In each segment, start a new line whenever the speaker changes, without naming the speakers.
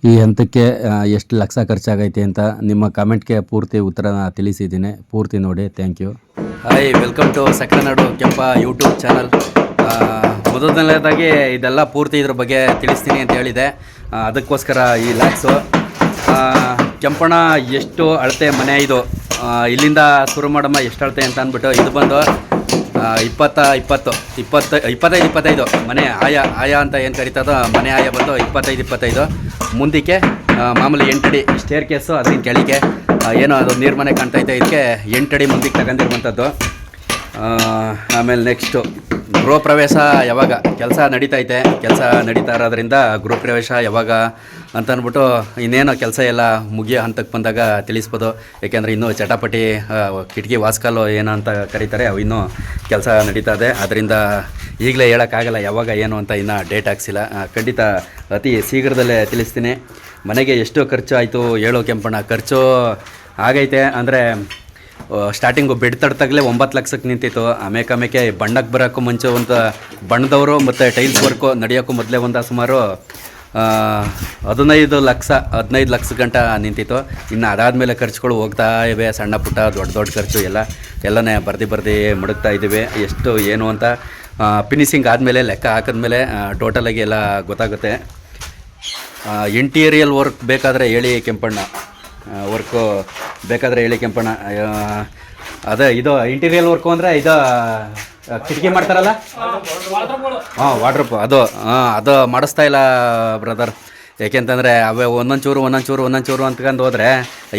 ಈ ಹಂತಕ್ಕೆ ಎಷ್ಟು ಲಕ್ಷ ಖರ್ಚಾಗೈತೆ ಅಂತ ನಿಮ್ಮ ಕಾಮೆಂಟ್ಗೆ ಪೂರ್ತಿ ಉತ್ತರನ ತಿಳಿಸಿದ್ದೀನಿ. ಪೂರ್ತಿ ನೋಡಿ. Thank you.
Hi, welcome to Sakkarenadu Kempa YouTube channel. ಮೊದಲನೇದಾಗಿ ಇದೆಲ್ಲ ಪೂರ್ತಿ ಇದ್ರ ಬಗ್ಗೆ ತಿಳಿಸ್ತೀನಿ ಅಂತ ಹೇಳಿದೆ. ಅದಕ್ಕೋಸ್ಕರ ಈ ಲ್ಯಾಕ್ಸು ಕೆಂಪಣ್ಣ ಎಷ್ಟು ಅಳತೆ ಮನೆ ಇದು, ಇಲ್ಲಿಂದ ಶುರು ಮಾಡಮ್ಮ ಎಷ್ಟು ಅಳತೆ ಅಂತ ಅಂದ್ಬಿಟ್ಟು ಇದು ಬಂದು 25 ಮನೆ ಆಯ ಅಂತ ಏನು ಕರೀತದೋ ಮನೆ ಆಯ ಬಂದು 25 ಮುಂದಕ್ಕೆ ಮಾಮೂಲಿ 8 ಅಡಿ ಸ್ಟೇರ್ ಕೇಸು, ಅದರಿಂದ ಕೆಳಗೆ ಏನೋ ಅದು ನೀರು ಮನೆ ಕಾಣ್ತೈತೆ. ಇದಕ್ಕೆ 8 ಅಡಿ ಮುಂದಕ್ಕೆ ತಗೊಂಡಿರುವಂಥದ್ದು. ಆಮೇಲೆ ನೆಕ್ಸ್ಟು ಗೃಹ ಪ್ರವೇಶ ಯಾವಾಗ ಕೆಲಸ ನಡೀತಾ ಇರೋದ್ರಿಂದ ಗೃಹ ಪ್ರವೇಶ ಯಾವಾಗ ಅಂತ ಅಂದ್ಬಿಟ್ಟು ಇನ್ನೇನೋ ಕೆಲಸ ಎಲ್ಲ ಮುಗಿಯೋ ಹಂತಕ್ಕೆ ಬಂದಾಗ ತಿಳಿಸ್ಬೋದು. ಏಕೆಂದರೆ ಇನ್ನೂ ಚಟಾಪಟಿ ಕಿಟಕಿ ವಾಸ್ಕಲ್ಲು ಏನೋ ಅಂತ ಕರೀತಾರೆ, ಅವು ಇನ್ನೂ ಕೆಲಸ ನಡೀತಾ ಇದೆ. ಅದರಿಂದ ಈಗಲೇ ಹೇಳೋಕ್ಕಾಗಲ್ಲ ಯಾವಾಗ ಏನು ಅಂತ, ಇನ್ನೂ ಡೇಟ್ ಹಾಕ್ಸಿಲ್ಲ. ಖಂಡಿತ ಅತಿ ಶೀಘ್ರದಲ್ಲೇ ತಿಳಿಸ್ತೀನಿ. ಮನೆಗೆ ಎಷ್ಟು ಖರ್ಚು ಆಯಿತು ಹೇಳೋ ಕೆಂಪಣ್ಣ. ಖರ್ಚು ಆಗೈತೆ ಅಂದರೆ ಸ್ಟಾರ್ಟಿಂಗು ಬೆಡ್ ತಡ್ತಾಗಲೇ 9 ಲಕ್ಷಕ್ಕೆ ನಿಂತಿತ್ತು. ಆಮೇಲೆ ಬಣ್ಣಕ್ಕೆ ಬರೋಕ್ಕೂ ಮುಂಚೆ ಒಂದು ಬಣ್ಣದವರು ಮತ್ತು ಟೈಲ್ಸ್ ವರ್ಕು ನಡೆಯೋಕ್ಕೂ ಮೊದಲೇ ಒಂದು ಸುಮಾರು 15 ಲಕ್ಷ ಗಂಟ ನಿಂತಿತ್ತು. ಇನ್ನು ಅದಾದಮೇಲೆ ಖರ್ಚುಗಳು ಹೋಗ್ತಾ ಇವೆ, ಸಣ್ಣ ಪುಟ್ಟ ದೊಡ್ಡ ಖರ್ಚು ಎಲ್ಲನೇ ಬರ್ದು ಮುಡುಕ್ತಾ ಇದ್ದೀವಿ. ಎಷ್ಟು ಏನು ಅಂತ ಫಿನಿಶಿಂಗ್ ಆದಮೇಲೆ ಲೆಕ್ಕ ಹಾಕಿದ್ಮೇಲೆ ಟೋಟಲಾಗಿ ಎಲ್ಲ ಗೊತ್ತಾಗುತ್ತೆ. ಇಂಟೀರಿಯಲ್ ವರ್ಕ್ ಬೇಕಾದರೆ ಹೇಳಿ ಕೆಂಪಣ್ಣ, ಅದೇ ಇದು ಇಂಟೀರಿಯಲ್ ವರ್ಕು ಅಂದರೆ ಇದು ಕಿಟಕಿ ಮಾಡ್ತಾರಲ್ಲ, ವಾರ್ಡ್ರೋಬ್ ಅದು ಮಾಡಿಸ್ತಾ ಇಲ್ಲ ಬ್ರದರ್. ಏಕೆಂತಂದರೆ ಅವೇ ಒಂದೊಂಚೂರು ಅಂತ್ಕೊಂಡು ಹೋದರೆ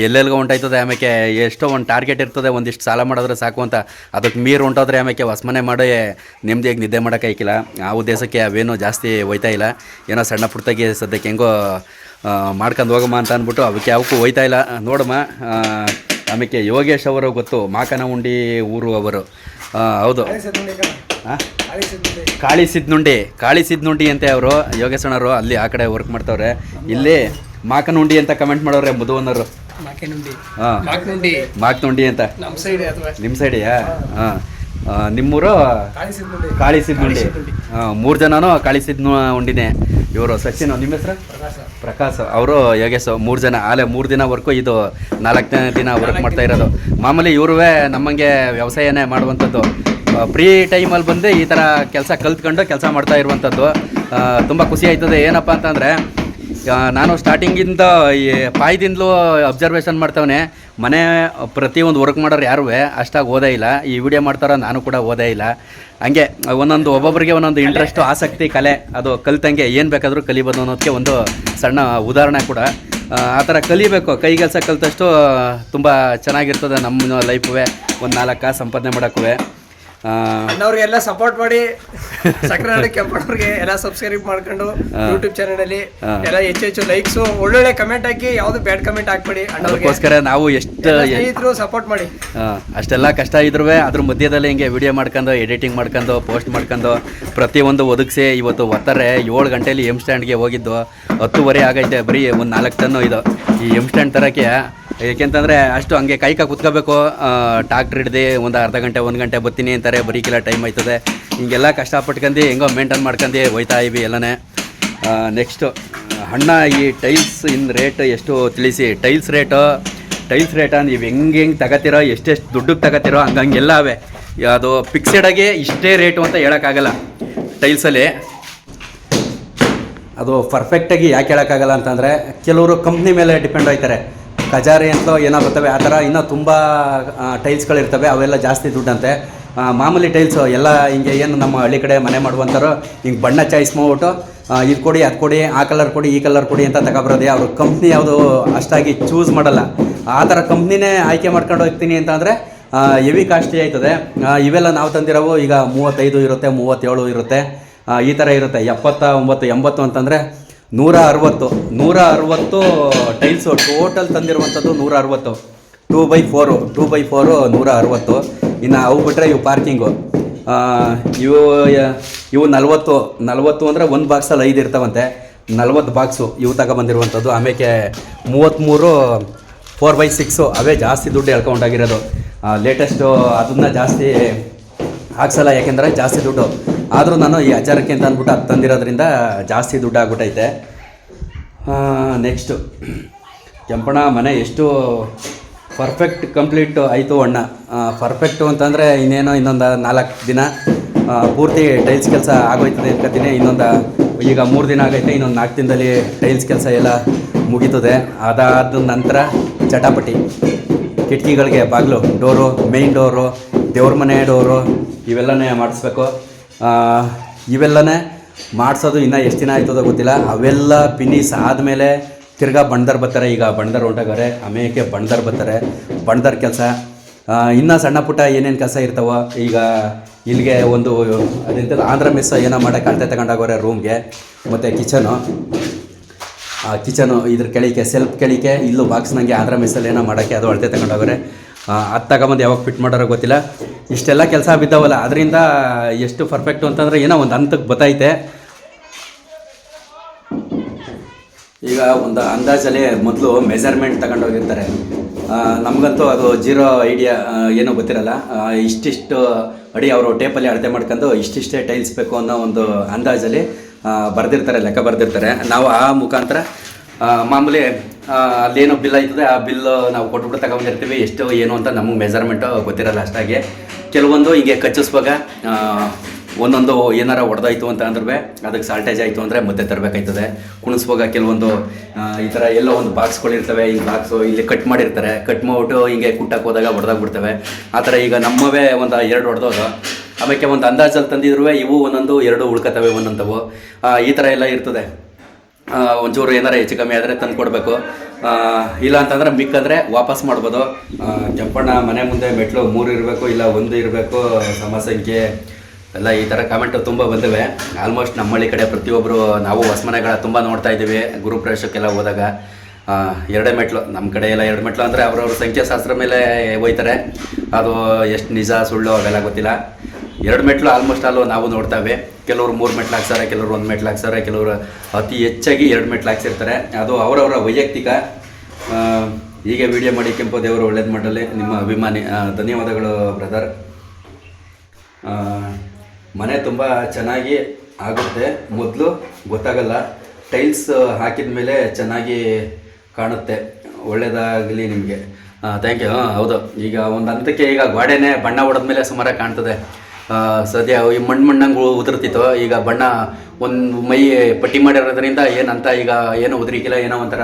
ಎಲ್ಲೆಲ್ಗೋ ಹೊಂಟಾಯ್ತದೆ. ಆಮೇಲೆ ಎಷ್ಟೋ ಒಂದು ಟಾರ್ಗೆಟ್ ಇರ್ತದೆ, ಒಂದಿಷ್ಟು ಸಾಲ ಮಾಡಿದ್ರೆ ಸಾಕು ಅಂತ. ಅದಕ್ಕೆ ಮೀರು ಹೊಂಟೋದ್ರೆ ಆಮೇಲೆ ಹೊಸ್ಮನೆ ಮಾಡಿ ನೆಮ್ಮದಿಯಾಗಿ ನಿದ್ದೆ ಮಾಡೋಕ್ಕಾಯ್ಕಿಲ್ಲ. ಆ ಉದ್ದೇಶಕ್ಕೆ ಅವೇನೂ ಜಾಸ್ತಿ ಹೋಯ್ತಾ ಇಲ್ಲ. ಏನೋ ಸಣ್ಣ ಪುಟ್ಟದಾಗಿ ಸದ್ಯಕ್ಕೆ ಹೆಂಗೋ ಮಾಡ್ಕೊಂಡು ಹೋಗಮ್ಮ ಅಂತ ಅಂದ್ಬಿಟ್ಟು ಅವಕ್ಕೂ ಹೋಯ್ತಾ ಇಲ್ಲ. ನೋಡಮ್ಮ. ಆಮೇಲೆ ಯೋಗೇಶ್ ಅವರು ಗೊತ್ತು, ಮಾಕನಹುಂಡಿ ಊರು ಅವರು. ಹೌದು, ಕಾಳಿ ಸಿದ್ನುಂಡಿ ಅಂತೆ ಅವರು ಯೋಗೇಶಣ್ಣವರು. ಅಲ್ಲಿ ಆ ಕಡೆ ವರ್ಕ್ ಮಾಡ್ತವ್ರೆ. ಇಲ್ಲಿ ಮಾಕನಹುಂಡಿ ಅಂತ ಕಮೆಂಟ್ ಮಾಡೋರೆ ಮಧುವನ್ನವರು. ಮಾಕನಹುಂಡಿ ಅಂತ ನಿಮ್ಮ ಸೈಡಿಯಾ? ನಿಮ್ಮೂರು ಕಾಳಿ ಸಿದ್ನುಂಡಿ. 3 ಜನನೂ ಕಾಳಿ ಸಿದ್ನುಂಡಿನೇ. ಇವರು ಸಚಿನ್, ನಿಮ್ಮ ಹೆಸರು ಪ್ರಕಾಶ್, ಅವರು ಯೋಗೇಶ್. 3 ಜನ. ಆಲೆ 3 ದಿನ ವರ್ಕು, ಇದು 4ನೇ ದಿನ ವರ್ಕ್ ಮಾಡ್ತಾ ಇರೋದು. ಮಾಮೂಲಿ ಇವ್ರುವೇ ನಮ್ಮಂಗೆ ವ್ಯವಸಾಯನೇ ಮಾಡುವಂಥದ್ದು. ಫ್ರೀ ಟೈಮಲ್ಲಿ ಬಂದು ಈ ಥರ ಕೆಲಸ ಕಲ್ತ್ಕೊಂಡು ಕೆಲಸ ಮಾಡ್ತಾ ಇರುವಂಥದ್ದು. ತುಂಬ ಖುಷಿ ಆಯ್ತದೆ. ಏನಪ್ಪ ಅಂತಂದರೆ ನಾನು ಸ್ಟಾರ್ಟಿಂಗಿಂದ ಈ ಪಾಯದಿಂದಲೂ ಅಬ್ಸರ್ವೇಷನ್ ಮಾಡ್ತವನೆ. ಮನೆ ಪ್ರತಿಯೊಂದು ವರ್ಕ್ ಮಾಡೋರು ಯಾರೂ ಅಷ್ಟಾಗಿ ಓದೇ ಇಲ್ಲ. ಈ ವಿಡಿಯೋ ಮಾಡ್ತಾರೋ ನಾನು ಕೂಡ ಓದೇ ಇಲ್ಲ. ಹಂಗೆ ಒಬ್ಬೊಬ್ಬರಿಗೆ ಒಂದೊಂದು ಇಂಟ್ರೆಸ್ಟು, ಆಸಕ್ತಿ, ಕಲೆ, ಅದು ಕಲ್ತಂಗೆ ಏನು ಬೇಕಾದರೂ ಕಲಿಬೋದು ಅನ್ನೋದಕ್ಕೆ ಒಂದು ಸಣ್ಣ ಉದಾಹರಣೆ ಕೂಡ. ಆ ಥರ ಕಲಿಬೇಕು. ಕೈ ಕೆಲಸ ಕಲಿತಷ್ಟು ತುಂಬ ಚೆನ್ನಾಗಿರ್ತದೆ ನಮ್ಮ ಲೈಫುವೆ. ಒಂದು 4 ಕಾಸು ಸಂಪಾದನೆ ಮಾಡೋಕ್ಕೂ.
ಅಣ್ಣವ್ರಿಗೆಲ್ಲ ಸಪೋರ್ಟ್ ಮಾಡಿ, ಸಕ್ಕರೆನಾಡು ಕೆಂಪಣ್ಣವ್ರಿಗೆ ಎಲ್ಲ ಸಬ್ಸ್ಕ್ರೈಬ್ ಮಾಡ್ಕೊಂಡು ಯೂಟ್ಯೂಬ್ ಚಾನಲಲ್ಲಿ ಎಲ್ಲ ಹೆಚ್ಚು ಲೈಕ್ಸು, ಒಳ್ಳೊಳ್ಳೆ ಕಮೆಂಟ್ ಹಾಕಿ, ಯಾವುದು ಬ್ಯಾಡ್ ಕಮೆಂಟ್ ಹಾಕ್ಬೇಡಿ.
ಅಣ್ಣವ್ರಿಗೋಸ್ಕರ ನಾವು ಎಷ್ಟು
ಸಪೋರ್ಟ್ ಮಾಡಿ.
ಅಷ್ಟೆಲ್ಲ ಕಷ್ಟ ಇದ್ರೂ ಅದ್ರ ಮಧ್ಯದಲ್ಲಿ ಹಿಂಗೆ ವಿಡಿಯೋ ಮಾಡ್ಕೊಂಡು, ಎಡಿಟಿಂಗ್ ಮಾಡ್ಕೊಂಡು, ಪೋಸ್ಟ್ ಮಾಡ್ಕೊಂಡು ಪ್ರತಿಯೊಂದು ಒದಗಿಸಿ ಇವತ್ತು ಒತ್ತಾರೆ. 7 ಗಂಟೆಯಲ್ಲಿ ಎಮ್ ಸ್ಟ್ಯಾಂಡ್ಗೆ ಹೋಗಿದ್ದು 10:30 ಆಗೈತೆ. ಬರೀ ಒಂದು 4 ಟನ್ನು ಇದು ಈ ಎಮ್ ಸ್ಟ್ಯಾಂಡ್ ತರೋಕ್ಕೆ. ಏಕೆಂತಂದರೆ ಅಷ್ಟು ಹಂಗೆ ಕೈಕ ಕೂತ್ಕೋಬೇಕು. ಟ್ರಾಕ್ಟ್ರ್ ಹಿಡ್ದು ಒಂದು ಅರ್ಧ ಗಂಟೆ 1 ಗಂಟೆ ಬರ್ತೀನಿ ಅಂತಾರೆ. ಬರೀಕಿಲ್ಲ, ಟೈಮ್ ಆಯ್ತದೆ. ಹಿಂಗೆಲ್ಲ ಕಷ್ಟಪಟ್ಕೊಂಡು ಹೆಂಗೋ ಮೇಂಟೈನ್ ಮಾಡ್ಕೊಂಡು ಹೋಯ್ತಾ ಇವಿ ಎಲ್ಲನೇ. ನೆಕ್ಸ್ಟು ಅಣ್ಣ, ಈ ಟೈಲ್ಸ್ ರೇಟ್ ಎಷ್ಟು ತಿಳಿಸಿ. ಟೈಲ್ಸ್ ರೇಟ ನೀವು ಹೆಂಗೆ ತಗೋತಿರೋ, ಎಷ್ಟೆಷ್ಟು ದುಡ್ಡಿಗೆ ತಗೋತಿರೋ ಹಂಗೆಲ್ಲ ಅವೆ. ಅದು ಫಿಕ್ಸೆಡಾಗಿ ಇಷ್ಟೇ ರೇಟು ಅಂತ ಹೇಳೋಕ್ಕಾಗಲ್ಲ. ಟೈಲ್ಸಲ್ಲಿ ಅದು ಪರ್ಫೆಕ್ಟಾಗಿ ಯಾಕೆ ಹೇಳೋಕ್ಕಾಗಲ್ಲ ಅಂತಂದರೆ ಕೆಲವರು ಕಂಪ್ನಿ ಮೇಲೆ ಡಿಪೆಂಡ್ ಆಯ್ತಾರೆ. ಕಜಾರಿ ಅಂತ ಏನೋ ಬರ್ತವೆ, ಆ ಥರ ಇನ್ನೂ ತುಂಬ ಟೈಲ್ಸ್ಗಳಿರ್ತವೆ. ಅವೆಲ್ಲ ಜಾಸ್ತಿ ದುಡ್ಡಂತೆ. ಮಾಮೂಲಿ ಟೈಲ್ಸು ಎಲ್ಲ ಹಿಂಗೆ ಏನು ನಮ್ಮ ಹಳ್ಳಿ ಕಡೆ ಮನೆ ಮಾಡುವಂಥವ್ರು ಹಿಂಗೆ ಬಣ್ಣ ಚಾಯ್ಸ್ ಮಾಡ್ಬಿಟ್ಟು ಇದು ಕೊಡಿ, ಅದು ಕೊಡಿ, ಆ ಕಲರ್ ಕೊಡಿ, ಈ ಕಲರ್ ಕೊಡಿ ಅಂತ ತಗೊಬರೋದೆ. ಅವರು ಕಂಪ್ನಿ ಯಾವುದು ಅಷ್ಟಾಗಿ ಚೂಸ್ ಮಾಡಲ್ಲ. ಆ ಥರ ಕಂಪ್ನಿನೇ ಆಯ್ಕೆ ಮಾಡ್ಕೊಂಡು ಹೋಗ್ತೀನಿ ಅಂತ ಅಂದರೆ ಹೆವಿ ಕಾಸ್ಟ್ಲಿ ಆಯ್ತದೆ. ಇವೆಲ್ಲ ನಾವು ತಂದಿರೋವು ಈಗ 35 ಇರುತ್ತೆ, 37 ಇರುತ್ತೆ, ಈ ಥರ ಇರುತ್ತೆ. 79, 80 ಅಂತಂದರೆ 160 ಟೈಲ್ಸು ಟೋಟಲ್ ತಂದಿರುವಂಥದ್ದು. 160 2x4 160. ಇನ್ನು ಅವು ಬಿಟ್ಟರೆ ಇವು ಪಾರ್ಕಿಂಗು ಇವು 40 ಅಂದರೆ ಒಂದು ಬಾಕ್ಸಲ್ಲಿ 5 ಇರ್ತಾವಂತೆ. 40 ಬಾಕ್ಸು ಇವು ತಗೊಬಂದಿರುವಂಥದ್ದು. ಆಮೇಲೆ 33 4x6 ಅವೇ ಜಾಸ್ತಿ ದುಡ್ಡು ಎಳ್ಕೊಂಡಾಗಿರೋದು. ಲೇಟೆಸ್ಟು ಅದನ್ನು ಜಾಸ್ತಿ ಹಾಕ್ಸಲ್ಲ, ಯಾಕೆಂದರೆ ಜಾಸ್ತಿ ದುಡ್ಡು. ಆದರೂ ನಾನು ಈ 1000ಕ್ಕೆ ಅಂತ ಅಂದ್ಬಿಟ್ಟು ಅದು ತಂದಿರೋದ್ರಿಂದ ಜಾಸ್ತಿ ದುಡ್ಡು ಆಗ್ಬಿಟ್ಟೈತೆ. ನೆಕ್ಸ್ಟು ಕೆಂಪಣ್ಣ ಮನೆ ಎಷ್ಟು ಪರ್ಫೆಕ್ಟ್ ಕಂಪ್ಲೀಟ್ ಆಯಿತು ಅಣ್ಣ. ಪರ್ಫೆಕ್ಟು ಅಂತಂದರೆ ಇನ್ನೇನೋ ಇನ್ನೊಂದು 4 ದಿನ ಪೂರ್ತಿ ಟೈಲ್ಸ್ ಕೆಲಸ ಆಗೋಯ್ತದೆ ಅನ್ಕೋತೀನಿ. ಈಗ 3 ದಿನ ಆಗೈತೆ, ಇನ್ನೊಂದು 4 ದಿನದಲ್ಲಿ ಟೈಲ್ಸ್ ಕೆಲಸ ಎಲ್ಲ ಮುಗೀತದೆ. ಅದಾದ ನಂತರ ಚಟಾಪಟಿ ಕಿಟಕಿಗಳಿಗೆ ಬಾಗಿಲು, ಡೋರು, ಮೇಯ್ನ್ ಡೋರು, ದೇವ್ರ ಮನೆ ಡೋರು ಇವೆಲ್ಲನೇ ಮಾಡಿಸ್ಬೇಕು. ಇವೆಲ್ಲನೇ ಮಾಡಿಸೋದು ಇನ್ನೂ ಎಷ್ಟು ದಿನ ಆಯ್ತದೋ ಗೊತ್ತಿಲ್ಲ. ಅವೆಲ್ಲ ಫಿನಿಸ್ ಆದಮೇಲೆ ತಿರ್ಗಾ ಬಣ್ದರ್ ಬರ್ತಾರೆ. ಈಗ ಬಣ್ದರ್ ಹೊಂಟೋಗವ್ರೆ, ಆಮೇಲೆ ಬಣ್ದರ್ ಬರ್ತಾರೆ. ಬಣ್ದರ್ ಕೆಲಸ ಇನ್ನೂ ಸಣ್ಣ ಪುಟ್ಟ ಏನೇನು ಕೆಲಸ ಇರ್ತಾವೋ. ಈಗ ಇಲ್ಲಿಗೆ ಒಂದು ಅದಂಥದ್ದು ಆಂಧ್ರ ಮೆಸ್ ಏನೋ ಮಾಡೋಕ್ಕೆ ಅಳತೆ ತಗೊಂಡೋಗವ್ರೆ ರೂಮ್ಗೆ. ಮತ್ತು ಕಿಚನು ಇದ್ರ ಕೆಳಿಕೆ ಸೆಲ್ಫ್ ಕೆಳಿಕೆ ಇಲ್ಲೂ ಬಾಕ್ಸ್ ನನಗೆ ಆಂಧ್ರ ಮೆಸ್ಸಲ್ಲಿ ಏನೋ ಮಾಡೋಕ್ಕೆ ಅದು ಅಳತೆ ತಗೊಂಡೋಗವ್ರೆ. ಅದು ತಗೊಂಬಂದು ಯಾವಾಗ ಫಿಟ್ ಮಾಡೋರೋ ಗೊತ್ತಿಲ್ಲ. ಇಷ್ಟೆಲ್ಲ ಕೆಲಸ ಬಿದ್ದಾವಲ್ಲ, ಅದರಿಂದ ಎಷ್ಟು ಪರ್ಫೆಕ್ಟು ಅಂತಂದರೆ ಏನೋ ಒಂದು ಹಂತಕ್ಕೆ ಬತ್ತೈತೆ. ಈಗ ಒಂದು ಅಂದಾಜಲ್ಲಿ ಮೊದಲು ಮೆಜರ್ಮೆಂಟ್ ತಗೊಂಡೋಗಿರ್ತಾರೆ. ನಮಗಂತೂ ಅದು ಜೀರೋ ಐಡಿಯಾ, ಏನೂ ಗೊತ್ತಿರಲ್ಲ. ಇಷ್ಟಿಷ್ಟು ಅಡಿ ಅವರು ಟೇಪಲ್ಲಿ ಅಳತೆ ಮಾಡ್ಕೊಂಡು ಇಷ್ಟಿಷ್ಟೇ ಟೈಲ್ಸ್ ಬೇಕು ಅನ್ನೋ ಒಂದು ಅಂದಾಜಲ್ಲಿ ಬರೆದಿರ್ತಾರೆ, ಲೆಕ್ಕ ಬರೆದಿರ್ತಾರೆ. ನಾವು ಆ ಮುಖಾಂತರ ಮಾಮೂಲಿ ಅಲ್ಲೇನೋ ಬಿಲ್ ಆಯ್ತದೆ, ಆ ಬಿಲ್ಲು ನಾವು ಕೊಟ್ಬಿಟ್ಟು ತಗೊಂಡಿರ್ತೀವಿ. ಎಷ್ಟು ಏನು ಅಂತ ನಮಗೆ ಮೆಜರ್ಮೆಂಟು ಗೊತ್ತಿರಲ್ಲ ಅಷ್ಟಾಗಿ. ಕೆಲವೊಂದು ಹೀಗೆ ಕಚ್ಚಿಸುವಾಗ ಒಂದೊಂದು ಏನಾರ ಹೊಡೆದಾಯ್ತು ಅಂತ ಅಂದ್ರೆ ಅದಕ್ಕೆ ಸಾಲ್ಟೇಜ್ ಆಯಿತು ಅಂದರೆ ಮತ್ತೆ ತರಬೇಕಾಯ್ತದೆ. ಕುಣಿಸುವಾಗ ಕೆಲವೊಂದು ಈ ಥರ ಎಲ್ಲೋ ಒಂದು ಬಾಕ್ಸ್ಗಳಿರ್ತವೆ, ಈ ಬಾಕ್ಸು ಇಲ್ಲಿ ಕಟ್ ಮಾಡಿರ್ತಾರೆ, ಕಟ್ ಮಾಡಿಬಿಟ್ಟು ಹಿಂಗೆ ಕುಟ್ಟಕ್ಕೆ ಹೋದಾಗ ಹೊಡೆದಾಗ್ಬಿಡ್ತವೆ. ಆ ಥರ ಈಗ ನಮ್ಮವೇ ಒಂದು 2 ಹೊಡೆದೋದು. ಆಮೇಲೆ ಒಂದು ಅಂದಾಜಲ್ಲಿ ತಂದಿದ್ರು ಇವು ಒಂದೊಂದು 2 ಉಳ್ಕೊತವೆ ಒಂದೊಂದವು. ಈ ಥರ ಎಲ್ಲ ಇರ್ತದೆ. ಒಂಚೂರು ಏನಾರ ಹೆಚ್ಚು ಕಮ್ಮಿ ಆದರೆ ತಂದು ಕೊಡಬೇಕು. ಇಲ್ಲ ಅಂತಂದ್ರೆ ಮಿಕ್ಕಂದರೆ ವಾಪಸ್ ಮಾಡ್ಬೋದು. ಕೆಂಪಣ್ಣ ಮನೆ ಮುಂದೆ ಮೆಟ್ಲು 3 ಇರಬೇಕು, ಇಲ್ಲ 1 ಇರಬೇಕು, ಸಮಸಂಖ್ಯೆ ಎಲ್ಲ ಈ ಥರ ಕಾಮೆಂಟು ತುಂಬ ಬಂದಿವೆ. ಆಲ್ಮೋಸ್ಟ್ ನಮ್ಮಳ್ಳಿ ಕಡೆ ಪ್ರತಿಯೊಬ್ಬರು ನಾವು ಹೊಸ ಮನೆಗಳ ತುಂಬ ನೋಡ್ತಾ ಇದ್ದೀವಿ. ಗುರುಪ್ರವೇಶಕ್ಕೆಲ್ಲ ಹೋದಾಗ 2 ಮೆಟ್ಲು, ನಮ್ಮ ಕಡೆ ಎಲ್ಲ 2 ಮೆಟ್ಲು ಅಂದರೆ ಅವ್ರವ್ರ ಸಂಖ್ಯಾಶಾಸ್ತ್ರ ಮೇಲೆ ಹೋಯ್ತಾರೆ. ಅದು ಎಷ್ಟು ನಿಜ ಸುಳ್ಳು ಅವೆಲ್ಲ ಗೊತ್ತಿಲ್ಲ. 2 ಮೆಟ್ಲು ಆಲ್ಮೋಸ್ಟ್ ಅಲ್ಲೂ ನಾವು ನೋಡ್ತಾವೆ. ಕೆಲವರು 3 ಮೆಟ್ಲು ಹಾಕ್ತಾರೆ, ಕೆಲವರು 1 ಮೆಟ್ಲು ಹಾಕ್ತಾರೆ, ಕೆಲವರು ಅತಿ ಹೆಚ್ಚಾಗಿ 2 ಮೆಟ್ಲು ಹಾಕ್ಸಿರ್ತಾರೆ. ಅದು ಅವರವರ ವೈಯಕ್ತಿಕ. ಹೀಗೆ ವಿಡಿಯೋ ಮಾಡಿ ಕೆಂಪು ದೇವರು ಒಳ್ಳೇದು ಮಾಡಲಿ. ನಿಮ್ಮ ಅಭಿಮಾನಿ. ಧನ್ಯವಾದಗಳು ಬ್ರದರ್. ಮನೆ ತುಂಬ ಚೆನ್ನಾಗಿ ಆಗುತ್ತೆ. ಮೊದಲು ಗೊತ್ತಾಗಲ್ಲ, ಟೈಲ್ಸ್ ಹಾಕಿದ ಮೇಲೆ ಚೆನ್ನಾಗಿ ಕಾಣುತ್ತೆ. ಒಳ್ಳೆಯದಾಗಲಿ ನಿಮಗೆ. Thank you. ಹೌದು, ಈಗ ಒಂದು ಹಂತಕ್ಕೆ ಈಗ ಗೋಡೆನೇ ಬಣ್ಣ ಹೊಡೆದ ಮೇಲೆ ಸುಮಾರಾಗಿ ಕಾಣ್ತದೆ. ಸದ್ಯ ಈ ಮಣ್ಣಂಗೆ ಉದುರ್ತಿತ್ತು. ಈಗ ಬಣ್ಣ ಒಂದು ಮೈ ಪಟ್ಟಿ ಮಾಡಿರೋದ್ರಿಂದ ಏನಂತ ಈಗ ಏನೋ ಉದುರಿಕಿಲ್ಲ, ಏನೋ ಒಂಥರ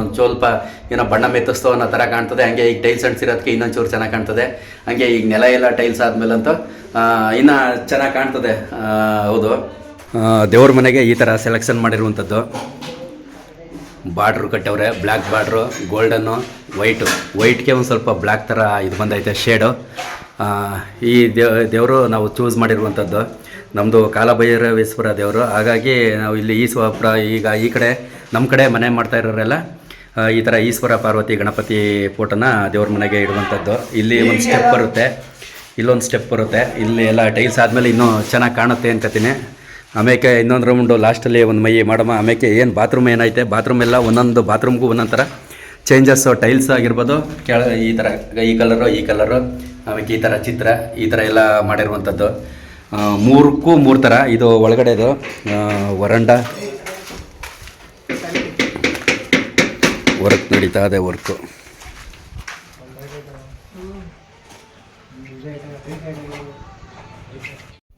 ಒಂದು ಸ್ವಲ್ಪ ಏನೋ ಬಣ್ಣ ಮೆತ್ತಿಸ್ತೋ ಅನ್ನೋ ಥರ ಕಾಣ್ತದೆ. ಹಂಗೆ ಈಗ ಟೈಲ್ಸ್ ಅಂಟಿಸಿರೋದಕ್ಕೆ ಇನ್ನೊಂದು ಚೂರು ಚೆನ್ನಾಗಿ ಕಾಣ್ತದೆ. ಹಂಗೆ ಈಗ ನೆಲ ಎಲ್ಲ ಟೈಲ್ಸ್ ಆದಮೇಲಂತೂ ಇನ್ನೂ ಚೆನ್ನಾಗಿ ಕಾಣ್ತದೆ. ಹೌದು, ದೇವ್ರ ಮನೆಗೆ ಈ ಥರ ಸೆಲೆಕ್ಷನ್ ಮಾಡಿರುವಂಥದ್ದು. ಬಾರ್ಡ್ರು ಕಟ್ಟವ್ರೆ, ಬ್ಲ್ಯಾಕ್ ಬಾರ್ಡ್ರು, ಗೋಲ್ಡನ್ನು, ವೈಟ್ಗೆ ಒಂದು ಸ್ವಲ್ಪ ಬ್ಲ್ಯಾಕ್ ಥರ ಇದು ಬಂದೈತೆ ಶೇಡು. ಈ ದೇವರು ನಾವು ಚೂಸ್ ಮಾಡಿರುವಂಥದ್ದು. ನಮ್ಮದು ಕಾಲಭೈರವೇಶ್ವರ ದೇವರು. ಹಾಗಾಗಿ ನಾವು ಇಲ್ಲಿ ಈಶ್ವರ ಈಗ ಈ ಕಡೆ ನಮ್ಮ ಕಡೆ ಮನೆ ಮಾಡ್ತಾ ಇರೋರೆಲ್ಲ ಈ ಥರ ಈಶ್ವರ ಪಾರ್ವತಿ ಗಣಪತಿ ಫೋಟೋನ ದೇವ್ರ ಮನೆಗೆ ಇಡುವಂಥದ್ದು. ಇಲ್ಲಿ ಒಂದು ಸ್ಟೆಪ್ ಬರುತ್ತೆ, ಇಲ್ಲೊಂದು ಸ್ಟೆಪ್ ಬರುತ್ತೆ. ಇಲ್ಲಿ ಎಲ್ಲ ಟೈಲ್ಸ್ ಆದಮೇಲೆ ಇನ್ನೂ ಚೆನ್ನಾಗಿ ಕಾಣುತ್ತೆ ಅನ್ಕೋತೀನಿ. ಆಮೇಲೆ ಇನ್ನೊಂದು ರೌಂಡು ಲಾಸ್ಟಲ್ಲಿ ಒಂದು ಮೈ ಮಾಡಮ್ಮ. ಆಮೇಲೆ ಏನು ಬಾತ್ರೂಮ್ ಏನೈತೆ, ಬಾತ್ರೂಮ್ ಎಲ್ಲ ಒಂದೊಂದು ಬಾತ್ರೂಮ್ಗೂ ಒಂದೊಂದು ಥರ ಚೇಂಜಸ್ಸು. ಟೈಲ್ಸ್ ಆಗಿರ್ಬೋದು, ಈ ಥರ ಈ ಕಲರು, ಆಮೇಲೆ ಈ ಥರ ಚಿತ್ರ, ಈ ಥರ ಎಲ್ಲ ಮಾಡಿರುವಂಥದ್ದು. 3ಕ್ಕೂ 3 ಥರ. ಇದು ಒಳಗಡೆದು ವರಂಡ ವರ್ಕ್ ನಡೀತಾ ಇದೆ. ವರ್ಕು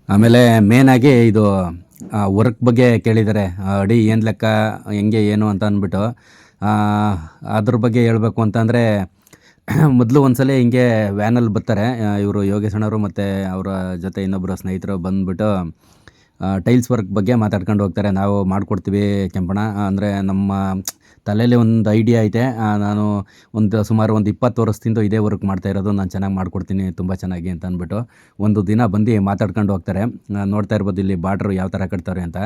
ಆಮೇಲೆ ಮೇನಾಗಿ ಇದು ವರ್ಕ್ ಬಗ್ಗೆ ಕೇಳಿದ್ದಾರೆ. ಅಡಿ ಏನು ಲೆಕ್ಕ, ಹೆಂಗೆ ಏನು ಅಂತ ಅಂದ್ಬಿಟ್ಟು ಅದ್ರ ಬಗ್ಗೆ ಹೇಳಬೇಕು ಅಂತಂದರೆ, ಮೊದಲು ಒಂದ್ಸಲ ಹಿಂಗೆ ವ್ಯಾನಲ್ಲಿ ಬರ್ತಾರೆ ಇವರು ಯೋಗೇಶಣ್ಣವರು ಮತ್ತು ಅವರ ಜೊತೆ ಇನ್ನೊಬ್ಬರು ಸ್ನೇಹಿತರು ಬಂದುಬಿಟ್ಟು ಟೈಲ್ಸ್ ವರ್ಕ್ ಬಗ್ಗೆ ಮಾತಾಡ್ಕೊಂಡು ಹೋಗ್ತಾರೆ. ನಾವು ಮಾಡಿಕೊಡ್ತೀವಿ ಕೆಂಪಣ್ಣ, ಅಂದರೆ ನಮ್ಮ ತಲೆಯಲ್ಲಿ ಒಂದು ಐಡಿಯಾ ಐತೆ. ನಾನು ಸುಮಾರು 20 ವರ್ಷದಿಂದ ಇದೇ ವರ್ಕ್ ಮಾಡ್ತಾ ಇರೋದು, ನಾನು ಚೆನ್ನಾಗಿ ಮಾಡಿಕೊಡ್ತೀನಿ ತುಂಬ ಚೆನ್ನಾಗಿ ಅಂತ ಅಂದ್ಬಿಟ್ಟು ಒಂದು ದಿನ ಬಂದು ಮಾತಾಡ್ಕೊಂಡು ಹೋಗ್ತಾರೆ. ನೋಡ್ತಾ ಇರ್ಬೋದು ಇಲ್ಲಿ ಬಾರ್ಡ್ರು ಯಾವ ಥರ ಕಟ್ತಾರೆ ಅಂತ.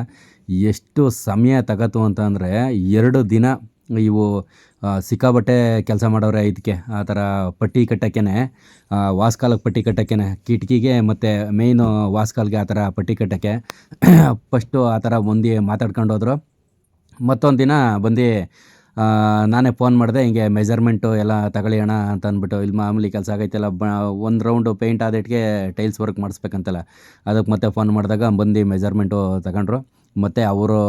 ಎಷ್ಟು ಸಮಯ ತಗತ್ತು ಅಂತ ಅಂದರೆ 2 ದಿನ ಇವು ಸಿಕ್ಕಾಬಟ್ಟೆ ಕೆಲಸ ಮಾಡೋರೆ. ಇದಕ್ಕೆ ಆ ಥರ ಪಟ್ಟಿ ಕಟ್ಟೋಕ್ಕೇ, ವಾಸ್ಕಾಲಕ್ಕೆ ಪಟ್ಟಿ ಕಟ್ಟೋಕ್ಕೇ, ಕಿಟಕಿಗೆ ಮತ್ತು ಮೇಯ್ನು ವಾಸ್ಕಾಲ್ಗೆ ಆ ಥರ ಪಟ್ಟಿ ಕಟ್ಟೋಕ್ಕೆ ಫಸ್ಟು ಆ ಥರ ಬಂದು ಮಾತಾಡ್ಕೊಂಡು ಹೋದ್ರು. ಮತ್ತೊಂದು ದಿನ ಬಂದು ನಾನೇ ಫೋನ್ ಮಾಡಿದೆ, ಹಿಂಗೆ ಮೆಜರ್ಮೆಂಟು ಎಲ್ಲ ತಗೊಳ್ಳಿ ಅಣ್ಣ ಅಂತ ಅಂದ್ಬಿಟ್ಟು. ಇಲ್ಲಿ ಮಾಮೂಲಿ ಕೆಲಸ ಆಗೈತೆಲ್ಲ, ಒಂದು ರೌಂಡು ಪೇಂಟ್ ಆದಿಟ್ಟಿಗೆ ಟೈಲ್ಸ್ ವರ್ಕ್ ಮಾಡಿಸ್ಬೇಕಂತಲ್ಲ, ಅದಕ್ಕೆ ಮತ್ತೆ ಫೋನ್ ಮಾಡಿದಾಗ ಬಂದು ಮೆಜರ್ಮೆಂಟು ತಗೊಂಡ್ರು. ಮತ್ತು ಅವರು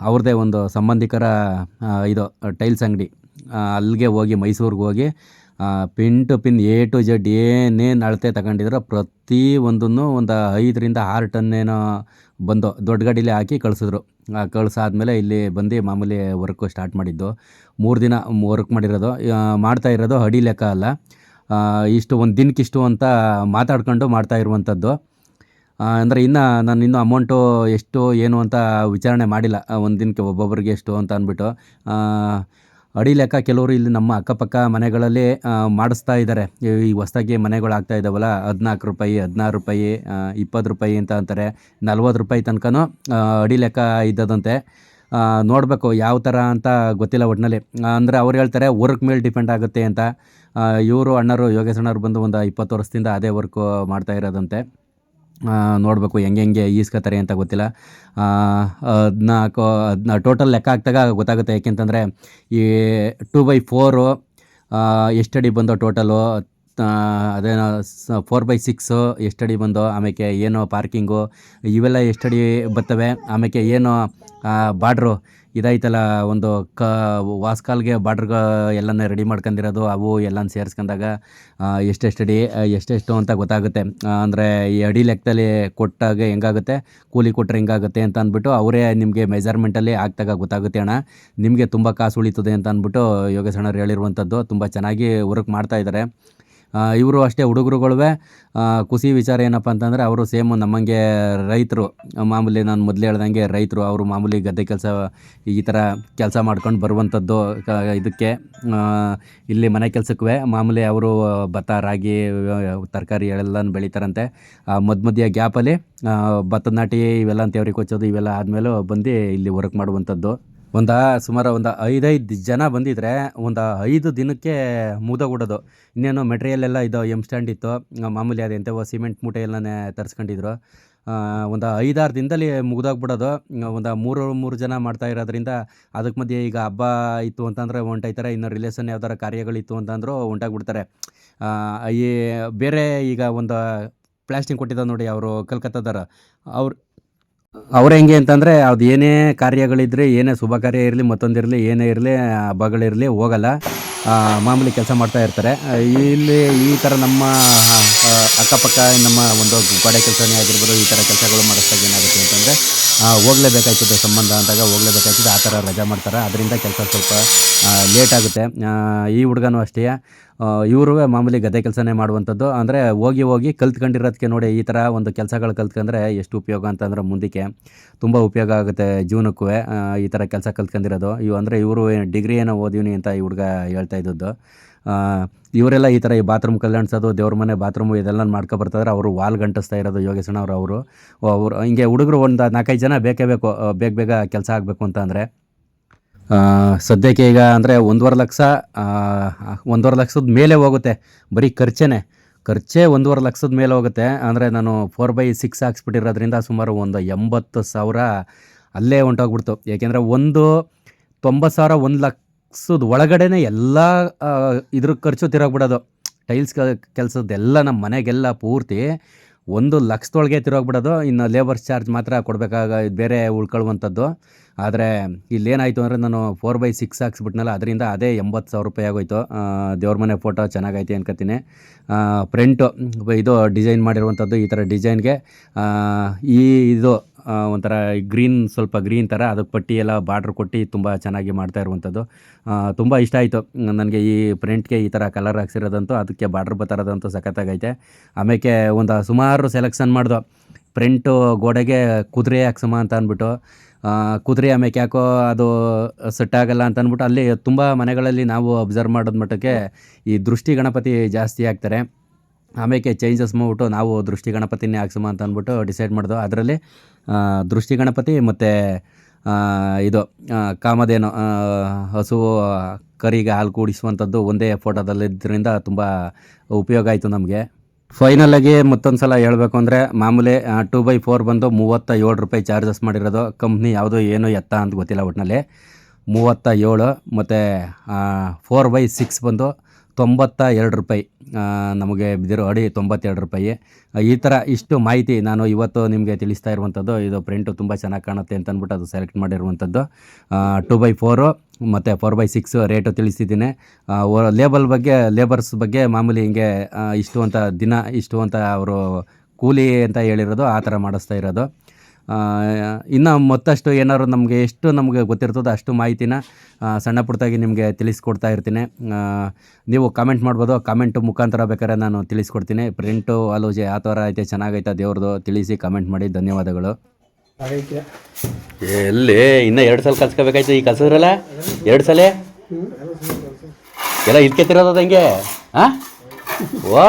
ಅವ್ರದ್ದೇ ಒಂದು ಸಂಬಂಧಿಕರ ಇದು ಟೈಲ್ಸ್ ಅಂಗಡಿ, ಅಲ್ಲಿಗೆ ಹೋಗಿ ಮೈಸೂರಿಗೆ ಹೋಗಿ pin to pin A to Z ಏನೇನು ಅಳತೆ ತಗೊಂಡಿದ್ರು ಪ್ರತಿ ಒಂದನ್ನು ಒಂದು 5 ರಿಂದ 6 ಟನ್ನೇನೋ ಬಂದು ದೊಡ್ಡ ಗಾಡೀಲಿ ಹಾಕಿ ಕಳಿಸಿದ್ರು. ಕಳಿಸಾದ್ಮೇಲೆ ಇಲ್ಲಿ ಬಂದು ಮಾಮೂಲಿ ವರ್ಕು ಸ್ಟಾರ್ಟ್ ಮಾಡಿದ್ದು. 3 ದಿನ ವರ್ಕ್ ಮಾಡಿರೋದು. ಮಾಡ್ತಾ ಇರೋದು ಅಡಿ ಲೆಕ್ಕ ಅಲ್ಲ, ಇಷ್ಟು ಒಂದು ದಿನಕ್ಕಿಷ್ಟು ಅಂತ ಮಾತಾಡ್ಕೊಂಡು ಮಾಡ್ತಾ ಇರುವಂಥದ್ದು. ಅಂದರೆ ನಾನು ಇನ್ನೂ ಅಮೌಂಟು ಎಷ್ಟು ಏನು ಅಂತ ವಿಚಾರಣೆ ಮಾಡಿಲ್ಲ, ಒಂದು ದಿನಕ್ಕೆ ಒಬ್ಬೊಬ್ಬರಿಗೆ ಎಷ್ಟು ಅಂತ ಅಂದ್ಬಿಟ್ಟು. ಅಡಿ ಲೆಕ್ಕ ಕೆಲವರು ಇಲ್ಲಿ ನಮ್ಮ ಅಕ್ಕಪಕ್ಕ ಮನೆಗಳಲ್ಲಿ ಮಾಡಿಸ್ತಾ ಇದ್ದಾರೆ. ಈ ಹೊಸ್ದಾಗಿ ಮನೆಗಳು ಆಗ್ತಾ ಇದ್ದಾವಲ್ಲ, 14 ರೂಪಾಯಿ, 16 ರೂಪಾಯಿ, 20 ರೂಪಾಯಿ ಅಂತ ಅಂತಾರೆ. 40 ರೂಪಾಯಿ ತನಕನೂ ಅಡಿ ಲೆಕ್ಕ ಇದ್ದದಂತೆ. ನೋಡಬೇಕು ಯಾವ ಥರ ಅಂತ ಗೊತ್ತಿಲ್ಲ ಒಟ್ಟಿನಲ್ಲಿ. ಅಂದರೆ ಅವ್ರು ಹೇಳ್ತಾರೆ ವರ್ಕ್ ಮೇಲೆ ಡಿಪೆಂಡ್ ಆಗುತ್ತೆ ಅಂತ. ಇವರು ಅಣ್ಣರು, ಯೋಗೇಶ್ ಅಣ್ಣವ್ರು ಬಂದು ಒಂದು 20 ವರ್ಷದಿಂದ ಅದೇ ವರ್ಕು ಮಾಡ್ತಾ ಇರೋದಂತೆ. ನೋಡಬೇಕು ಹೆಂಗೆ ಈಸ್ಕೊತಾರೆ ಅಂತ ಗೊತ್ತಿಲ್ಲ. 14 ಟೋಟಲ್ ಲೆಕ್ಕ ಹಾಕ್ದಾಗ ಗೊತ್ತಾಗುತ್ತೆ. ಯಾಕೆಂತಂದರೆ ಈ 2x4 ಎಷ್ಟಡಿ ಬಂದೋ ಟೋಟಲು, ಅದೇನೋ 4x6 ಎಷ್ಟಡಿ ಬಂದೋ, ಆಮೇಲೆ ಏನೋ ಪಾರ್ಕಿಂಗು ಇವೆಲ್ಲ ಎಷ್ಟಡಿ ಬರ್ತವೆ, ಆಮೇಲೆ ಏನೋ ಬಾರ್ಡ್ರು ಇದೈತಲ್ಲ, ಒಂದು ವಾಸ್ಕಾಲ್ಗೆ ಬಾರ್ಡ್ರ್ಗ ಎಲ್ಲನೂ ರೆಡಿ ಮಾಡ್ಕೊಂಡಿರೋದು, ಅವು ಎಲ್ಲನೂ ಸೇರಿಸ್ಕೊಂಡಾಗ ಎಷ್ಟೆಷ್ಟಡಿ ಎಷ್ಟೆಷ್ಟು ಅಂತ ಗೊತ್ತಾಗುತ್ತೆ. ಅಂದರೆ ಈ ಅಡಿ ಲೆಕ್ಕದಲ್ಲಿ ಕೊಟ್ಟಾಗ ಹೆಂಗಾಗುತ್ತೆ, ಕೂಲಿ ಕೊಟ್ಟರೆ ಹೆಂಗಾಗುತ್ತೆ ಅಂತ ಅಂದ್ಬಿಟ್ಟು ಅವರೇ ನಿಮಗೆ ಮೆಜರ್ಮೆಂಟಲ್ಲಿ ಹಾಕ್ದಾಗ ಗೊತ್ತಾಗುತ್ತೆ ಅಣ್ಣ, ನಿಮಗೆ ತುಂಬ ಕಾಸು ಉಳಿತದೆ ಅಂತ ಅಂದ್ಬಿಟ್ಟು ಯೋಗೇಶ್ ಅಣ್ಣವ್ರು ಹೇಳಿರುವಂಥದ್ದು. ತುಂಬ ಚೆನ್ನಾಗಿ ವರ್ಕ್ ಮಾಡ್ತಾಯಿದ್ದಾರೆ. ಇವರು ಅಷ್ಟೇ ಹುಡುಗರುಗಳು. ಖುಷಿ ವಿಚಾರ ಏನಪ್ಪ ಅಂತಂದರೆ ಅವರು ಸೇಮು ನಮ್ಮಂಗೆ ರೈತರು, ಮಾಮೂಲಿ ನಾನು ಮೊದಲೇ ಹೇಳ್ದಂಗೆ ರೈತರು. ಅವರು ಮಾಮೂಲಿ ಗದ್ದೆ ಕೆಲಸ ಈ ಥರ ಕೆಲಸ ಮಾಡ್ಕೊಂಡು ಬರುವಂಥದ್ದು. ಇದಕ್ಕೆ ಇಲ್ಲಿ ಮನೆ ಕೆಲಸಕ್ಕೂ ಮಾಮೂಲಿ ಅವರು ಭತ್ತ, ರಾಗಿ, ತರಕಾರಿ ಎಲ್ಲನೂ ಬೆಳೀತಾರಂತೆ. ಮಧ್ಯ ಗ್ಯಾಪಲ್ಲಿ ಭತ್ತದ ನಾಟಿ ಇವೆಲ್ಲ ತೇವರಿ ಕೊಚ್ಚೋದು ಇವೆಲ್ಲ ಆದಮೇಲೂ ಬಂದು ಇಲ್ಲಿ ವರ್ಕ್ ಮಾಡುವಂಥದ್ದು. ಸುಮಾರು ಒಂದು 5 ಜನ ಬಂದಿದ್ದರೆ ಒಂದು 5 ದಿನಕ್ಕೆ ಮುಗ್ದೋಗ್ಬಿಡೋದು. ಇನ್ನೇನು ಮೆಟೀರಿಯಲ್ ಎಲ್ಲ ಇದು ಸ್ಟ್ಯಾಂಡ್ ಇತ್ತು, ಮಾಮೂಲಿ ಅದು ಎಂಥವೋ ಸಿಮೆಂಟ್ ಮೂಟೆ ಎಲ್ಲನೇ ತರಿಸ್ಕೊಂಡಿದ್ರು. ಒಂದು 5-6 ದಿನದಲ್ಲಿ ಮುಗ್ದೋಗ್ಬಿಡೋದು. ಒಂದು 3 ಜನ ಮಾಡ್ತಾ ಇರೋದ್ರಿಂದ ಅದಕ್ಕೆ ಮಧ್ಯೆ ಈಗ ಹಬ್ಬ ಇತ್ತು ಅಂತಂದರೆ ಹೊಂಟಾಯ್ತಾರೆ, ಇನ್ನು ರಿಲೇಷನ್ ಯಾವ್ದಾರ ಕಾರ್ಯಗಳಿತ್ತು ಅಂತಂದರೂ ಹೊಂಟಾಗ್ಬಿಡ್ತಾರೆ. ಈ ಬೇರೆ ಈಗ ಒಂದು ಪ್ಲಾಸ್ಟಿಂಗ್ ಕೊಟ್ಟಿದ್ದ ನೋಡಿ ಅವರು ಕಲ್ಕತ್ತಾದವ್ರು, ಅವ್ರು ಹೆಂಗೆ ಅಂತಂದರೆ ಅದು ಏನೇ ಕಾರ್ಯಗಳಿದ್ರೆ, ಏನೇ ಶುಭ ಕಾರ್ಯ ಇರಲಿ, ಮತ್ತೊಂದಿರಲಿ, ಏನೇ ಇರಲಿ, ಹಬ್ಬಗಳಿರಲಿ ಹೋಗಲ್ಲ, ಮಾಮೂಲಿ ಕೆಲಸ ಮಾಡ್ತಾ ಇರ್ತಾರೆ. ಇಲ್ಲಿ ಈ ಥರ ನಮ್ಮ ಅಕ್ಕಪಕ್ಕ ನಮ್ಮ ಒಂದು ಗೋಡೆ ಕೆಲಸನೇ ಆಗಿರ್ಬೋದು, ಈ ಥರ ಕೆಲಸಗಳು ಮಾಡಿಸ್ದಾಗ ಏನಾಗುತ್ತೆ ಅಂತಂದರೆ ಹೋಗಲೇಬೇಕಾಯ್ತದೆ, ಸಂಬಂಧ ಅಂದಾಗ ಹೋಗಲೇಬೇಕಾಯ್ತದೆ. ಆ ಥರ ರಜಾ ಮಾಡ್ತಾರೆ, ಅದರಿಂದ ಕೆಲಸ ಸ್ವಲ್ಪ ಲೇಟ್ ಆಗುತ್ತೆ. ಈ ಹುಡುಗನೂ ಅಷ್ಟೇ, ಇವರು ಮಾಮೂಲಿ ಗದ್ದೆ ಕೆಲಸನೇ ಮಾಡುವಂಥದ್ದು. ಅಂದರೆ ಹೋಗಿ ಕಲ್ತ್ಕೊಂಡಿರೋದಕ್ಕೆ ನೋಡಿ, ಈ ಥರ ಒಂದು ಕೆಲಸಗಳು ಕಲ್ತ್ಕೊಂಡ್ರೆ ಎಷ್ಟು ಉಪಯೋಗ ಅಂತಂದ್ರೆ ಮುಂದಕ್ಕೆ ತುಂಬ ಉಪಯೋಗ ಆಗುತ್ತೆ ಜೀವನಕ್ಕೂ. ಈ ಥರ ಕೆಲಸ ಕಲ್ತ್ಕೊಂಡಿರೋದು ಅಂದರೆ ಇವರು ಡಿಗ್ರಿ ಏನೋ ಓದಿವ್ನಿ ಅಂತ ಈ ಹುಡುಗ ಹೇಳ್ತಾ ಇದ್ದದ್ದು. ಇವರೆಲ್ಲ ಈ ಥರ ಈ ಬಾತ್ರೂಮ್ ಕಲ್ಯಾಣಿಸೋದು, ದೇವ್ರ ಮನೆ ಬಾತ್ರೂಮು ಇದೆಲ್ಲ ಮಾಡ್ಕೊಬರ್ತಾಯಿದ್ರೆ ಅವರು ವಾಲ್ ಗಂಟಿಸ್ತಾ ಇರೋದು ಯೋಗೇಶ್ ಅಣ್ಣವ್ರು. ಅವರು ಹಿಂಗೆ ಹುಡುಗರು ಒಂದು 4-5 ಜನ ಬೇಕೇ ಬೇಕು, ಬೇಗ ಕೆಲಸ ಆಗಬೇಕು ಅಂತ ಅಂದರೆ. ಸದ್ಯಕ್ಕೆ ಈಗ ಅಂದರೆ 1.5 ಲಕ್ಷದ ಮೇಲೆ ಹೋಗುತ್ತೆ, ಬರೀ ಖರ್ಚೇ 1.5 ಲಕ್ಷದ ಮೇಲೆ ಹೋಗುತ್ತೆ. ಅಂದರೆ ನಾನು 4x6 ಹಾಕ್ಸ್ಬಿಟ್ಟಿರೋದ್ರಿಂದ ಸುಮಾರು ಒಂದು 80,000 ಅಲ್ಲೇ ಹೊಂಟೋಗ್ಬಿಡ್ತು. ಏಕೆಂದರೆ ಒಂದು 90,000 1 ಲಕ್ಷದ ಒಳಗಡೆನೇ ಎಲ್ಲ ಇದ್ರ ಖರ್ಚು ತಿರೋಗ್ಬಿಡೋದು. ಟೈಲ್ಸ್ ಕೆಲಸದ್ದೆಲ್ಲ ನಮ್ಮ ಮನೆಗೆಲ್ಲ ಪೂರ್ತಿ 1 ಲಕ್ಷದೊಳಗೆ ತಿರೋಗ್ಬಿಡೋದು. ಇನ್ನು ಲೇಬರ್ಸ್ ಚಾರ್ಜ್ ಮಾತ್ರ ಕೊಡಬೇಕಾಗ ಬೇರೆ ಉಳ್ಕೊಳ್ಳುವಂಥದ್ದು. ಆದರೆ ಇಲ್ಲೇನಾಯಿತು ಅಂದರೆ ನಾನು 4x6 ಹಾಕ್ಸ್ಬಿಟ್ನಲ್ಲ, ಅದರಿಂದ ಅದೇ 80,000 ರೂಪಾಯಿ ಆಗೋಯ್ತು. ದೇವ್ರ ಮನೆ ಫೋಟೋ ಚೆನ್ನಾಗೈತೆ ಅನ್ಕೋತೀನಿ. ಪ್ರಿಂಟು ಇದು ಡಿಸೈನ್ ಮಾಡಿರುವಂಥದ್ದು, ಈ ಥರ ಡಿಸೈನ್ಗೆ ಇದು ಒಂಥರ ಸ್ವಲ್ಪ ಗ್ರೀನ್ ಥರ ಅದಕ್ಕೆ ಪಟ್ಟಿ ಎಲ್ಲ ಬಾರ್ಡ್ರ್ ಕೊಟ್ಟು ತುಂಬ ಚೆನ್ನಾಗಿ ಮಾಡ್ತಾ ಇರುವಂಥದ್ದು. ತುಂಬ ಇಷ್ಟ ಆಯಿತು ನನಗೆ ಈ ಪ್ರಿಂಟ್ಗೆ ಈ ಥರ ಕಲರ್ ಹಾಕ್ಸಿರೋದಂತೂ, ಅದಕ್ಕೆ ಬಾರ್ಡ್ರ್ ಬತ್ತರೋದಂತೂ ಸಖತ್ತಾಗೈತೆ. ಆಮೇಲೆ ಒಂದು ಸುಮಾರು ಸೆಲೆಕ್ಷನ್ ಮಾಡ್ದು ಪ್ರಿಂಟು ಗೋಡೆಗೆ ಕುದುರೆ ಹಾಕ್ಸಮ್ಮ ಅಂತ ಅಂದ್ಬಿಟ್ಟು. ಕುದುರೆ ಆಮೇಲೆ ಯಾಕೋ ಅದು ಸೆಟ್ ಆಗಲ್ಲ ಅಂತ ಅಂದ್ಬಿಟ್ಟು ಅಲ್ಲಿ ತುಂಬ ಮನೆಗಳಲ್ಲಿ ನಾವು ಅಬ್ಸರ್ವ್ ಮಾಡೋದು ಮಟ್ಟಕ್ಕೆ ಈ ದೃಷ್ಟಿ ಗಣಪತಿ ಜಾಸ್ತಿ ಆಗ್ತಾರೆ. ಆಮೇಲೆ ಚೇಂಜಸ್ ಮಾಡ್ಬಿಟ್ಟು ನಾವು ದೃಷ್ಟಿ ಗಣಪತಿನೇ ಹಾಕ್ಸಮ್ಮ ಅಂತ ಅಂದ್ಬಿಟ್ಟು ಡಿಸೈಡ್ ಮಾಡಿದ್ವು. ಅದರಲ್ಲಿ ದೃಷ್ಟಿ ಗಣಪತಿ ಮತ್ತು ಇದು ಕಾಮಧೇನು ಹಸು ಕರಿಗೆ ಹಾಲು ಕೂಡಿಸುವಂಥದ್ದು ಒಂದೇ ಫೋಟೋದಲ್ಲಿದ್ದರಿಂದ ತುಂಬ ಉಪಯೋಗ ಆಯಿತು ನಮಗೆ. ಫೈನಲಾಗಿ ಮತ್ತೊಂದು ಸಲ ಹೇಳಬೇಕು ಅಂದರೆ ಮಾಮೂಲಿ 2x4 ಬಂದು 37 ರೂಪಾಯಿ ಚಾರ್ಜಸ್ ಮಾಡಿರೋದು. ಕಂಪ್ನಿ ಯಾವುದು ಏನು ಎತ್ತ ಅಂತ ಗೊತ್ತಿಲ್ಲ, ಒಟ್ಟಿನಲ್ಲಿ 37. ಮತ್ತು 4x6 ಬಂದು 92 ರೂಪಾಯಿ ನಮಗೆ ಬಿದ್ದಿರೋ ಅಡಿ 92 ರೂಪಾಯಿ. ಈ ಥರ ಇಷ್ಟು ಮಾಹಿತಿ ನಾನು ಇವತ್ತು ನಿಮಗೆ ತಿಳಿಸ್ತಾ ಇರುವಂಥದ್ದು. ಇದು ಪ್ರಿಂಟು ತುಂಬ ಚೆನ್ನಾಗಿ ಕಾಣುತ್ತೆ ಅಂತ ಅಂದ್ಬಿಟ್ಟು ಅದು ಸೆಲೆಕ್ಟ್ ಮಾಡಿರುವಂಥದ್ದು. 2x4 ಮತ್ತು 4x6 ರೇಟು ತಿಳಿಸಿದ್ದೀನಿ. ಲೇಬರ್ಸ್ ಬಗ್ಗೆ ಮಾಮೂಲಿ ಹಿಂಗೆ ಇಷ್ಟು ಅಂತ ದಿನ ಇಷ್ಟು ಅಂತ ಅವರು ಕೂಲಿ ಅಂತ ಹೇಳಿರೋದು, ಆ ಥರ ಮಾಡಿಸ್ತಾ ಇರೋದು. ಇನ್ನು ಮತ್ತಷ್ಟು ಏನಾದ್ರು ನಮಗೆ ಎಷ್ಟು ನಮಗೆ ಗೊತ್ತಿರ್ತದೋ ಅಷ್ಟು ಮಾಹಿತಿನ ಸಣ್ಣ ಪುಟ್ಟದಾಗಿ ನಿಮಗೆ ತಿಳಿಸ್ಕೊಡ್ತಾ ಇರ್ತೀನಿ. ನೀವು ಕಾಮೆಂಟ್ ಮಾಡ್ಬೋದು, ಕಾಮೆಂಟ್ ಮುಖಾಂತರ ಬೇಕಾದ್ರೆ ನಾನು ತಿಳಿಸ್ಕೊಡ್ತೀನಿ. ಪ್ರಿಂಟು ಆಲೋಚನೆ ಯಾವ ಥರ ಐತೆ, ಚೆನ್ನಾಗೈತೆ ದೇವ್ರದ್ದು ತಿಳಿಸಿ ಕಾಮೆಂಟ್ ಮಾಡಿ. ಧನ್ಯವಾದಗಳು.
ಎಲ್ಲಿ ಇನ್ನೂ 2 ಸಲ ಕಲ್ಸ್ಕೋಬೇಕಾಯ್ತು. ಈ ಕಲ್ಸಿದ್ರಲ್ಲ 2 ಸಲ ಎಲ್ಲ ಇದ್ಕೆತ್ತಿರೋದು ಹೆಂಗೆ? ಹಾಂ ವಾ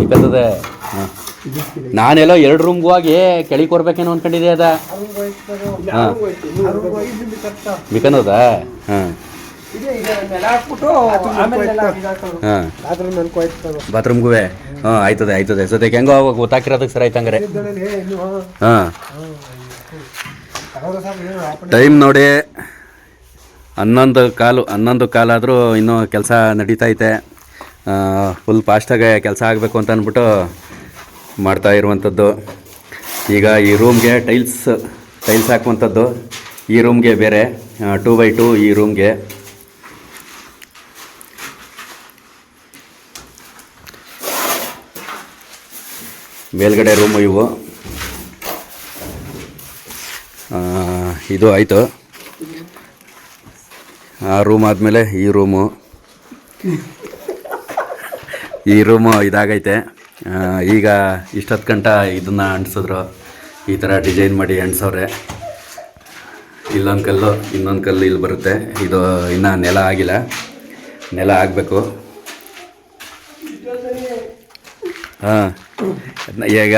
ಇಕ್ಕತ್ತದೆ. ಹಾಂ ನಾನೆಲ್ಲೋ 2 ರೂಮ್ಗೆ ಹೋಗಿ ಕೆಳಗೆ ಕೊರ್ಬೇಕೇನೋ ಅಂದ್ಕೊಂಡಿದ್ದೆ. ಅದ ಹಾಂ ಬಿಕ್ಕನೋದಾ? ಹಾಂ ಹಾಂ ಬಾತ್ರೂಮ್ಗೂ ಹಾಂ ಆಯ್ತದೆ ಸದ್ಯಕ್ಕೆ ಹೆಂಗೋ ಅವಾಗ ಗೊತ್ತಾಕಿರೋದಕ್ಕೆ ಸರಿ ಆಯ್ತು ಹಂಗಾರೆ. ಹಾಂ ಟೈಮ್ ನೋಡಿ 11 ಕಾಲಾದರೂ ಇನ್ನೂ ಕೆಲಸ ನಡೀತೈತೆ. ಫುಲ್ ಫಾಸ್ಟಾಗೆ ಕೆಲಸ ಆಗಬೇಕು ಅಂತ ಅಂದ್ಬಿಟ್ಟು ಮಾಡ್ತಾ ಇರುವಂಥದ್ದು. ಈಗ ಈ ರೂಮ್ಗೆ ಟೈಲ್ಸ್ ಹಾಕುವಂಥದ್ದು. ಈ ರೂಮ್ಗೆ ಬೇರೆ 2x2 ಈ ರೂಮ್ಗೆ. ಮೇಲ್ಗಡೆ ರೂಮು ಇವು. ಇದು ಆಯಿತು. ಆ ರೂಮ್ ಆದಮೇಲೆ ಈ ರೂಮು ಇದಾಗೈತೆ. ಈಗ ಇಷ್ಟೊತ್ತು ಗಂಟ ಇದನ್ನು ಅಂಟಿಸಿದ್ರು. ಈ ಥರ ಡಿಸೈನ್ ಮಾಡಿ ಅಂಟಿಸವ್ರೆ. ಇಲ್ಲೊಂದು ಕಲ್ಲು, ಇನ್ನೊಂದು ಕಲ್ಲು ಇಲ್ಲಿ ಬರುತ್ತೆ. ಇದು ಇನ್ನೂ ನೆಲ ಆಗಿಲ್ಲ, ನೆಲ ಆಗಬೇಕು. ಹಾಂ ಈಗ